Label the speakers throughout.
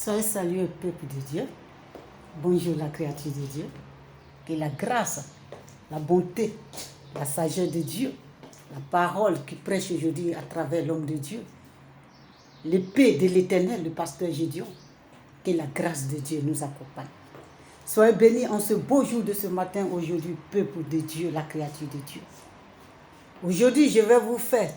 Speaker 1: Soyez salués, peuple de Dieu. Bonjour la créature de Dieu. Que la grâce, la bonté, la sagesse de Dieu, la parole qui prêche aujourd'hui à travers l'homme de Dieu, l'épée de l'Éternel, le pasteur Gédéon, que la grâce de Dieu nous accompagne. Soyez bénis en ce beau jour de ce matin, aujourd'hui, peuple de Dieu, la créature de Dieu. Aujourd'hui, je vais vous faire.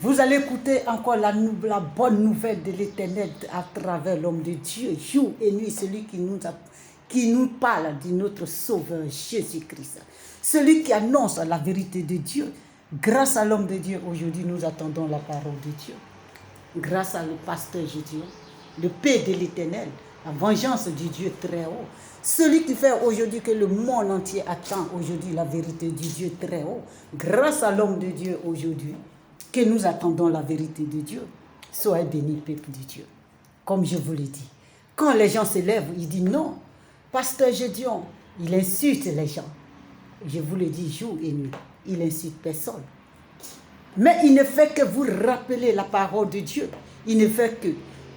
Speaker 1: Vous allez écouter encore la bonne nouvelle de l'Éternel à travers l'homme de Dieu, jour et nuit, celui qui nous parle de notre Sauveur Jésus-Christ. Celui qui annonce la vérité de Dieu. Grâce à l'homme de Dieu, aujourd'hui, nous attendons la parole de Dieu. Grâce à le pasteur Gédéon, le paix de l'Éternel, la vengeance du Dieu très haut. Celui qui fait aujourd'hui que le monde entier attend aujourd'hui la vérité du Dieu très haut. Grâce à l'homme de Dieu aujourd'hui, que nous attendons la vérité de Dieu. Soyez bénis, peuple de Dieu. Comme je vous l'ai dit, quand les gens se lèvent, ils disent non. Pasteur Gédéon, il insulte les gens. Je vous le dis jour et nuit, il insulte personne. Mais il ne fait que vous rappeler la parole de Dieu. Il ne fait que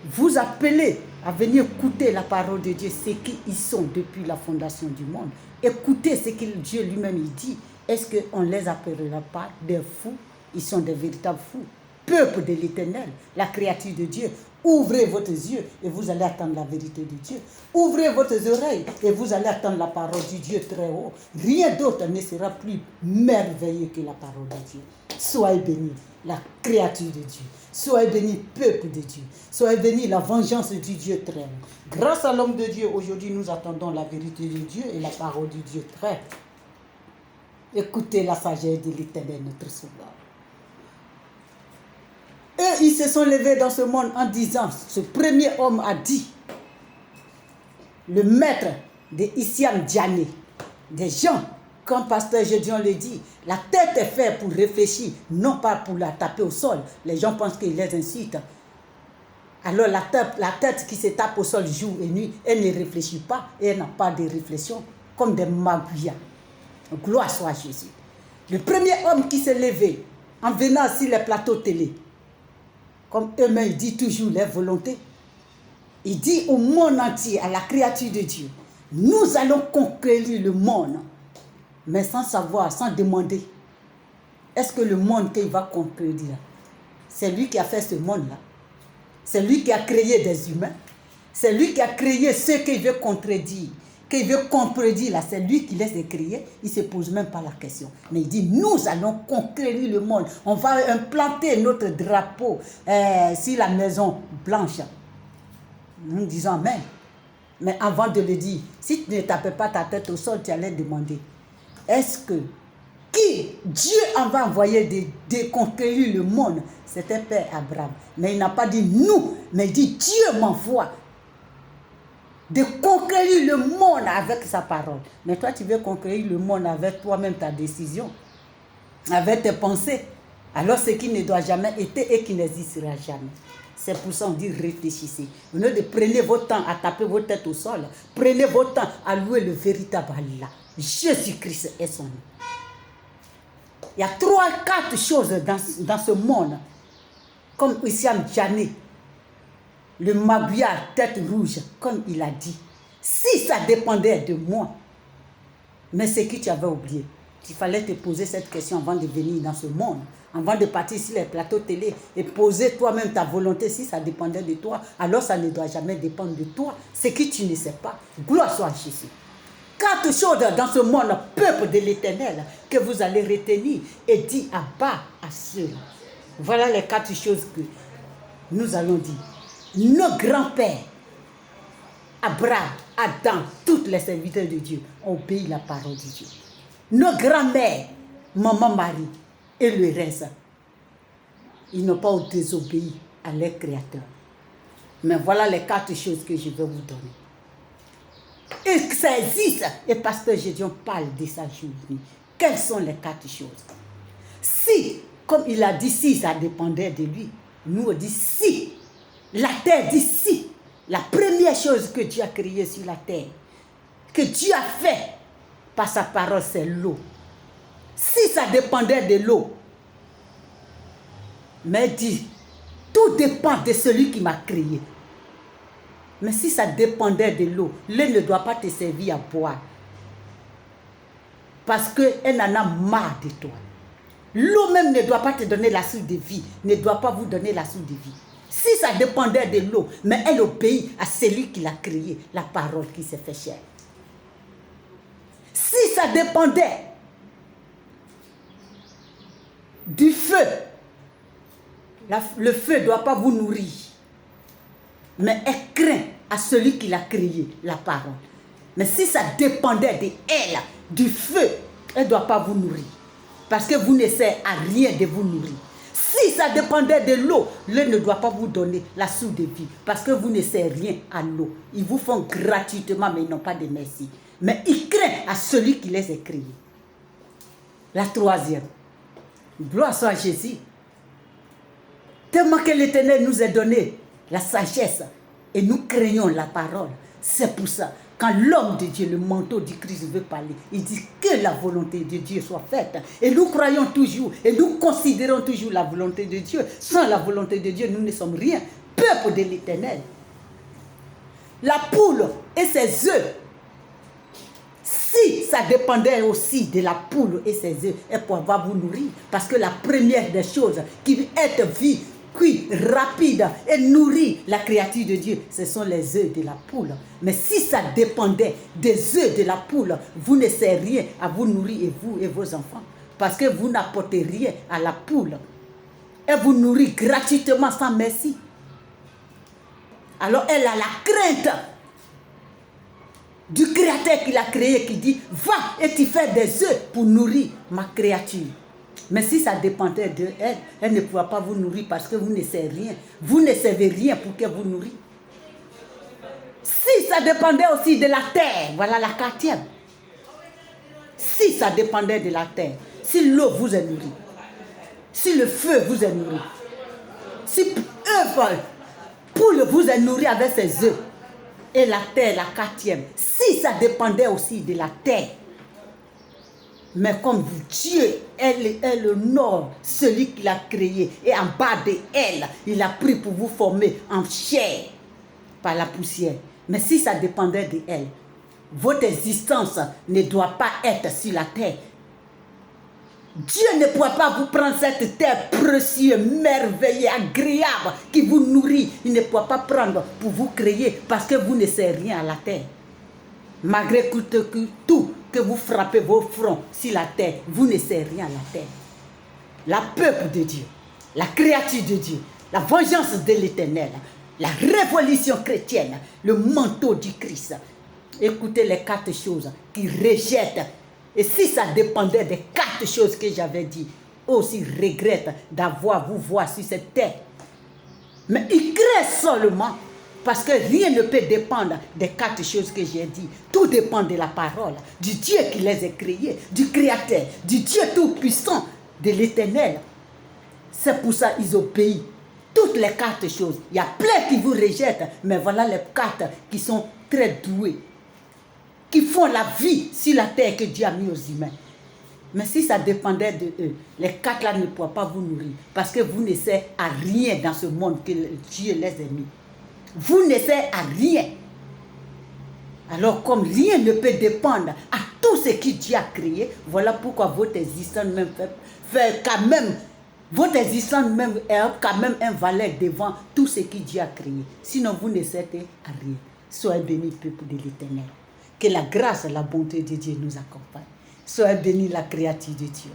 Speaker 1: vous appeler à venir écouter la parole de Dieu, ce qu'ils sont depuis la fondation du monde. Écoutez ce que Dieu lui-même dit. Est-ce qu'on ne les appellera pas des fous? Ils sont des véritables fous. Peuple de l'Éternel, la créature de Dieu. Ouvrez vos yeux et vous allez attendre la vérité de Dieu. Ouvrez vos oreilles et vous allez attendre la parole du Dieu très haut. Rien d'autre ne sera plus merveilleux que la parole de Dieu. Soyez bénis, la créature de Dieu. Soyez bénis, peuple de Dieu. Soyez bénis, la vengeance du Dieu très haut. Grâce à l'homme de Dieu, aujourd'hui, nous attendons la vérité de Dieu et la parole du Dieu très haut. Écoutez la sagesse de l'Éternel, notre Sauveur. Eux, ils se sont levés dans ce monde en disant, ce premier homme a dit, le maître de Issiam Diané, des gens, comme pasteur Gédéon le dit, la tête est faite pour réfléchir, non pas pour la taper au sol. Les gens pensent qu'ils les incitent. Alors la tête qui se tape au sol jour et nuit, elle ne réfléchit pas et elle n'a pas de réflexion, comme des magouillas. Gloire soit à Jésus. Le premier homme qui s'est levé en venant sur les plateaux télé, comme eux-mêmes disent toujours leur volonté, il dit au monde entier, à la créature de Dieu, nous allons conquérir le monde, mais sans savoir, sans demander, est-ce que le monde qu'il va conquérir, c'est lui qui a fait ce monde-là, c'est lui qui a créé des humains, c'est lui qui a créé ceux qu'il veut contredire, qu'il veut contredire là, c'est lui qui laisse créer, il ne se pose même pas la question. Mais il dit, nous allons conquérir le monde. On va implanter notre drapeau sur la maison blanche. Nous disons amen. Mais avant de le dire, si tu ne tapais pas ta tête au sol, tu allais demander, est-ce que Dieu en va envoyer de conquérir le monde? C'était Père Abraham. Mais il n'a pas dit nous, mais il dit Dieu m'envoie de conquérir le monde avec sa parole. Mais toi, tu veux conquérir le monde avec toi-même, ta décision, avec tes pensées. Alors, ce qui ne doit jamais être et qui n'existera jamais. C'est pour ça qu'on dit réfléchissez. Au lieu de prenez votre temps à taper votre tête au sol, prenez votre temps à louer le véritable Allah. Jésus-Christ est son nom. Il y a 3-4 choses dans ce monde, comme Issiam Diané, le magouillard tête rouge, comme il a dit. Si ça dépendait de moi, mais c'est que tu avais oublié. Il fallait te poser cette question avant de venir dans ce monde, avant de partir sur les plateaux télé et poser toi-même ta volonté. Si ça dépendait de toi, alors ça ne doit jamais dépendre de toi. C'est que tu ne sais pas. Gloire soit à Jésus. 4 choses dans ce monde, peuple de l'Éternel, que vous allez retenir et dire à bas à ceux-là. Voilà les 4 choses que nous allons dire. Nos grands-pères, Abraham, Adam, tous les serviteurs de Dieu, ont obéi la parole de Dieu. Nos grands-mères, maman Marie et le reste, ils n'ont pas désobéi à leur Créateur. Mais voilà les 4 choses que je vais vous donner. Et ça existe. Et pasteur Gédéon parle de ça aujourd'hui. Quelles sont les 4 choses? Si, comme il a dit, si ça dépendait de lui, nous on dit si. La terre dit si. La première chose que Dieu a créée sur la terre, que Dieu a fait par sa parole, c'est l'eau. Si ça dépendait de l'eau, mais dit, tout dépend de celui qui m'a créé. Mais si ça dépendait de l'eau, l'eau ne doit pas te servir à boire. Parce qu'elle en a marre de toi. L'eau même ne doit pas te donner la source de vie, ne doit pas vous donner la source de vie. Si ça dépendait de l'eau, mais elle obéit à celui qui l'a créé, la parole qui s'est fait chair. Si ça dépendait du feu, le feu ne doit pas vous nourrir, mais elle craint à celui qui l'a créé, la parole. Mais si ça dépendait de elle, du feu, elle ne doit pas vous nourrir. Parce que vous ne servez à rien de vous nourrir. Si ça dépendait de l'eau, l'eau ne doit pas vous donner la source de vie. Parce que vous ne servez rien à l'eau. Ils vous font gratuitement, mais ils n'ont pas de merci. Mais ils craignent à celui qui les a créés. La troisième. Gloire soit à Jésus. Tellement que l'Éternel nous a donné la sagesse et nous craignons la parole. C'est pour ça, quand l'homme de Dieu, le manteau du Christ veut parler, il dit que la volonté de Dieu soit faite. Et nous croyons toujours, et nous considérons toujours la volonté de Dieu. Sans la volonté de Dieu, nous ne sommes rien. Peuple de l'Éternel. La poule et ses œufs. Si ça dépendait aussi de la poule et ses œufs, elle pourra vous nourrir. Parce que la première des choses qui est vie, qui rapide et nourrit la créature de Dieu, ce sont les œufs de la poule. Mais si ça dépendait des œufs de la poule, vous ne servez rien à vous nourrir, et vous et vos enfants. Parce que vous n'apportez rien à la poule. Elle vous nourrit gratuitement sans merci. Alors elle a la crainte du créateur qui l'a créé, qui dit, va et tu fais des œufs pour nourrir ma créature. Mais si ça dépendait de elle, elle ne pourra pas vous nourrir parce que vous ne servez rien. Vous ne servez rien pour qu'elle vous nourrit. Si ça dépendait aussi de la terre, voilà la quatrième. Si ça dépendait de la terre, si l'eau vous est nourrie, si le feu vous est nourri, si poule vous est nourri avec ses œufs, et la terre, la quatrième, si ça dépendait aussi de la terre, mais comme Dieu, elle honore celui qui l'a créé, et en bas de elle, il a pris pour vous former en chair par la poussière. Mais si ça dépendait de elle, votre existence ne doit pas être sur la terre. Dieu ne pourra pas vous prendre cette terre précieuse, merveilleuse, agréable, qui vous nourrit. Il ne pourra pas prendre pour vous créer parce que vous ne servez rien à la terre. Malgré tout que vous frappez vos fronts sur la terre, vous ne servez rien à la terre. La peuple de Dieu, la créature de Dieu, la vengeance de l'Éternel, la révolution chrétienne, le manteau du Christ. Écoutez les 4 choses qui rejettent. Et si ça dépendait des 4 choses que j'avais dit, aussi regrette d'avoir vous voir sur cette terre. Mais il crée seulement, parce que rien ne peut dépendre des 4 choses que j'ai dit. Tout dépend de la parole, du Dieu qui les a créés, du Créateur, du Dieu tout-puissant, de l'Éternel. C'est pour ça qu'ils obéissent. Toutes les 4 choses. Il y a plein qui vous rejettent, mais voilà les 4 qui sont très doués, qui font la vie sur la terre que Dieu a mis aux humains. Mais si ça dépendait de eux, les 4 là ne pourraient pas vous nourrir. Parce que vous ne servez à rien dans ce monde que Dieu les a mis. Vous ne servez à rien. Alors comme rien ne peut dépendre à tout ce que Dieu a créé, voilà pourquoi votre existence même fait quand même, votre existence même est quand même un valeur devant tout ce que Dieu a créé. Sinon vous ne servez à rien. Soyez bénis, peuple de l'Éternel. Que la grâce et la bonté de Dieu nous accompagnent. Soyez bénis, la créature de Dieu.